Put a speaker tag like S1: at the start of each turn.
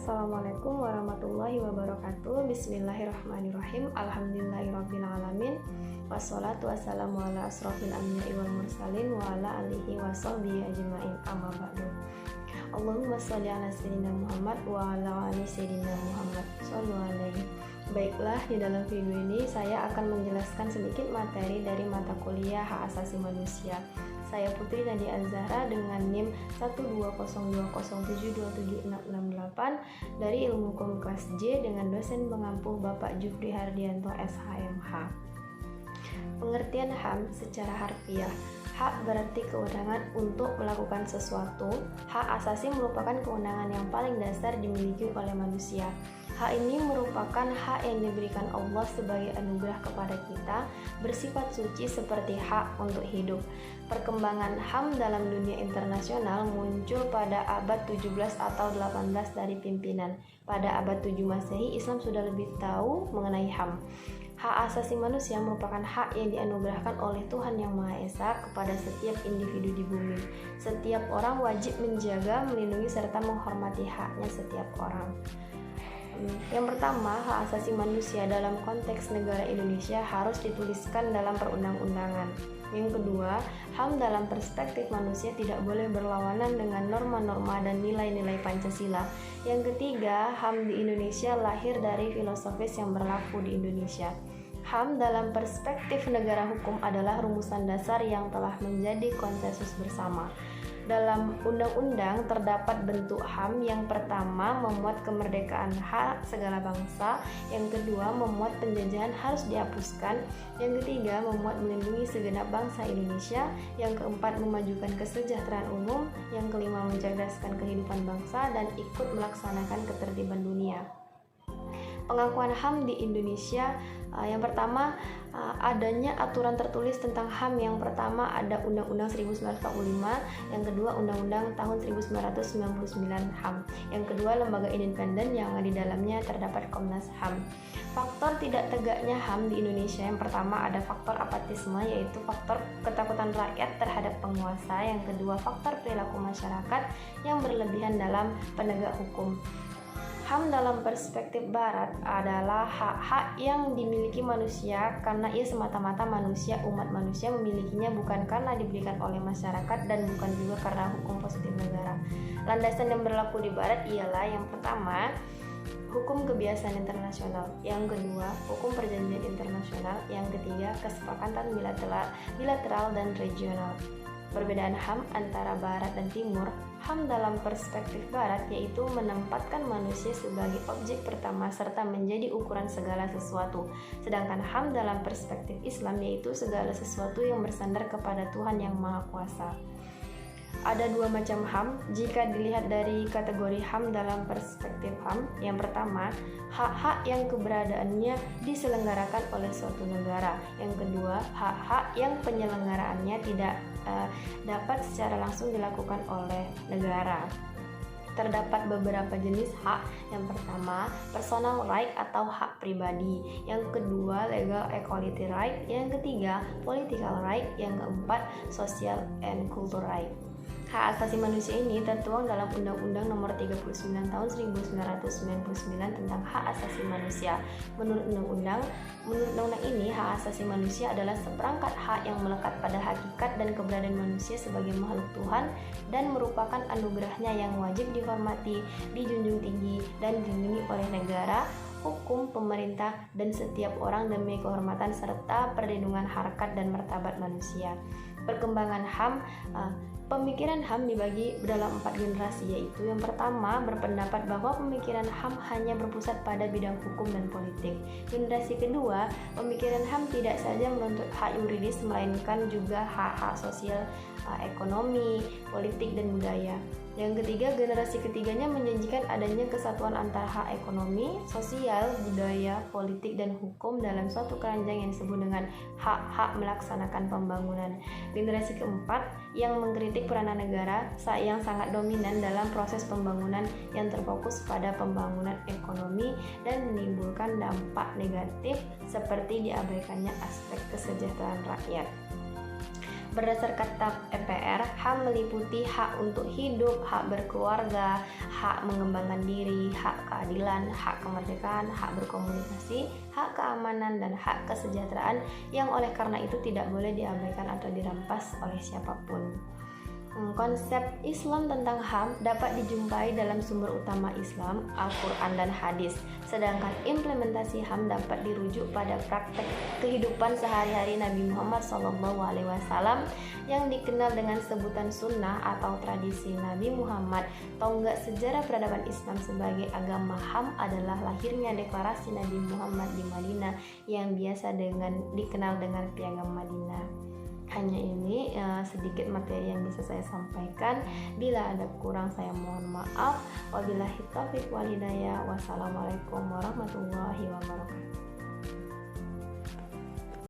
S1: Assalamualaikum warahmatullahi wabarakatuh. Bismillahirrahmanirrahim. Alhamdulillahirrabbilalamin. Wassalatu wassalamu ala asrofil anbiya'i wal mursalin wa ala alihi wa sahbihi ajma'in, amma ba'du. Allahumma sholli ala sayyidina Muhammad wa ala ali sayyidina Muhammad shollu alaihi. Baiklah, di dalam video ini saya akan menjelaskan sedikit materi dari mata kuliah Hak Asasi Manusia. Saya Putri Nadia Az-Zahra dengan NIM 12020727668 dari Ilmu Hukum kelas J dengan dosen pengampu Bapak Jufri Hardianto SHMH. Pengertian HAM secara harfiah. Hak berarti kewenangan untuk melakukan sesuatu. Hak asasi merupakan kewenangan yang paling dasar dimiliki oleh manusia. Hak ini merupakan hak yang diberikan Allah sebagai anugerah kepada kita, bersifat suci seperti hak untuk hidup. Perkembangan HAM dalam dunia internasional muncul pada abad 17 atau 18 dari pimpinan. Pada abad 7 Masehi, Islam sudah lebih tahu mengenai HAM. Hak asasi manusia merupakan hak yang dianugerahkan oleh Tuhan Yang Maha Esa kepada setiap individu di bumi. Setiap orang wajib menjaga, melindungi, serta menghormati haknya setiap orang. Yang pertama, hak asasi manusia dalam konteks negara Indonesia harus dituliskan dalam perundang-undangan. Yang kedua, HAM dalam perspektif manusia tidak boleh berlawanan dengan norma-norma dan nilai-nilai Pancasila. Yang ketiga, HAM di Indonesia lahir dari filosofis yang berlaku di Indonesia. HAM dalam perspektif negara hukum adalah rumusan dasar yang telah menjadi konsensus bersama. Dalam undang-undang terdapat bentuk HAM. Yang pertama, memuat kemerdekaan hak segala bangsa. Yang kedua, memuat penjajahan harus dihapuskan. Yang ketiga, memuat melindungi segenap bangsa Indonesia. Yang keempat, memajukan kesejahteraan umum. Yang kelima, mencerdaskan kehidupan bangsa dan ikut melaksanakan ketertiban dunia. Pengakuan HAM di Indonesia. Yang pertama, adanya aturan tertulis tentang HAM. Yang pertama ada Undang-Undang 1945, yang kedua Undang-Undang tahun 1999 HAM, yang kedua lembaga independen yang di dalamnya terdapat Komnas HAM. Faktor tidak tegaknya HAM di Indonesia. Yang pertama ada faktor apatisme, yaitu faktor ketakutan rakyat terhadap penguasa. Yang kedua faktor perilaku masyarakat yang berlebihan dalam penegak hukum. HAM dalam perspektif Barat adalah hak-hak yang dimiliki manusia karena ia semata-mata manusia, umat manusia memilikinya bukan karena diberikan oleh masyarakat dan bukan juga karena hukum positif negara. Landasan yang berlaku di Barat ialah yang pertama, hukum kebiasaan internasional, yang kedua, hukum perjanjian internasional, yang ketiga, kesepakatan bilateral dan regional. Perbedaan HAM antara Barat dan Timur. HAM dalam perspektif Barat yaitu menempatkan manusia sebagai objek pertama serta menjadi ukuran segala sesuatu. Sedangkan HAM dalam perspektif Islam yaitu segala sesuatu yang bersandar kepada Tuhan Yang Maha Kuasa. Ada dua macam HAM jika dilihat dari kategori HAM dalam perspektif HAM. Yang pertama, hak-hak yang keberadaannya diselenggarakan oleh suatu negara. Yang kedua, hak-hak yang penyelenggaraannya tidak dapat secara langsung dilakukan oleh negara. Terdapat beberapa jenis hak. Yang pertama, personal right atau hak pribadi. Yang kedua, legal equality right. Yang ketiga, political right. Yang keempat, social and cultural right. Hak asasi manusia ini tertuang dalam Undang-Undang Nomor 39 Tahun 1999 tentang Hak Asasi Manusia. Menurut undang-undang ini, hak asasi manusia adalah seperangkat hak yang melekat pada hakikat dan keberadaan manusia sebagai makhluk Tuhan dan merupakan anugerahnya yang wajib dihormati, dijunjung tinggi, dan dilindungi oleh negara, hukum, pemerintah, dan setiap orang demi kehormatan serta perlindungan harkat dan martabat manusia. Perkembangan HAM. Pemikiran HAM dibagi dalam 4 generasi, yaitu yang pertama berpendapat bahwa pemikiran HAM hanya berpusat pada bidang hukum dan politik. Generasi kedua, pemikiran HAM tidak saja menuntut hak yuridis melainkan juga hak-hak sosial, ekonomi, politik, dan budaya. Yang ketiga, generasi ketiganya menjanjikan adanya kesatuan antara hak ekonomi, sosial, budaya, politik, dan hukum dalam suatu keranjang yang disebut dengan hak-hak melaksanakan pembangunan. Generasi keempat yang mengkritik peranan negara yang sangat dominan dalam proses pembangunan yang terfokus pada pembangunan ekonomi dan menimbulkan dampak negatif seperti diabaikannya aspek kesejahteraan rakyat. Berdasarkan TAP MPR, HAM meliputi hak untuk hidup, hak berkeluarga, hak mengembangkan diri, hak keadilan, hak kemerdekaan, hak berkomunikasi, hak keamanan, dan hak kesejahteraan yang oleh karena itu tidak boleh diabaikan atau dirampas oleh siapapun. Konsep Islam tentang HAM dapat dijumpai dalam sumber utama Islam, Al-Quran dan Hadis, sedangkan implementasi HAM dapat dirujuk pada praktek kehidupan sehari-hari Nabi Muhammad SAW yang dikenal dengan sebutan sunnah atau tradisi Nabi Muhammad. Tonggak sejarah peradaban Islam sebagai agama HAM adalah lahirnya deklarasi Nabi Muhammad di Madinah yang biasa dikenal dengan Piagam Madinah. Hanya ini sedikit materi yang bisa saya sampaikan. Bila ada kurang saya mohon maaf. Wabillahi taufiq wal hidayah. Wassalamualaikum warahmatullahi wabarakatuh.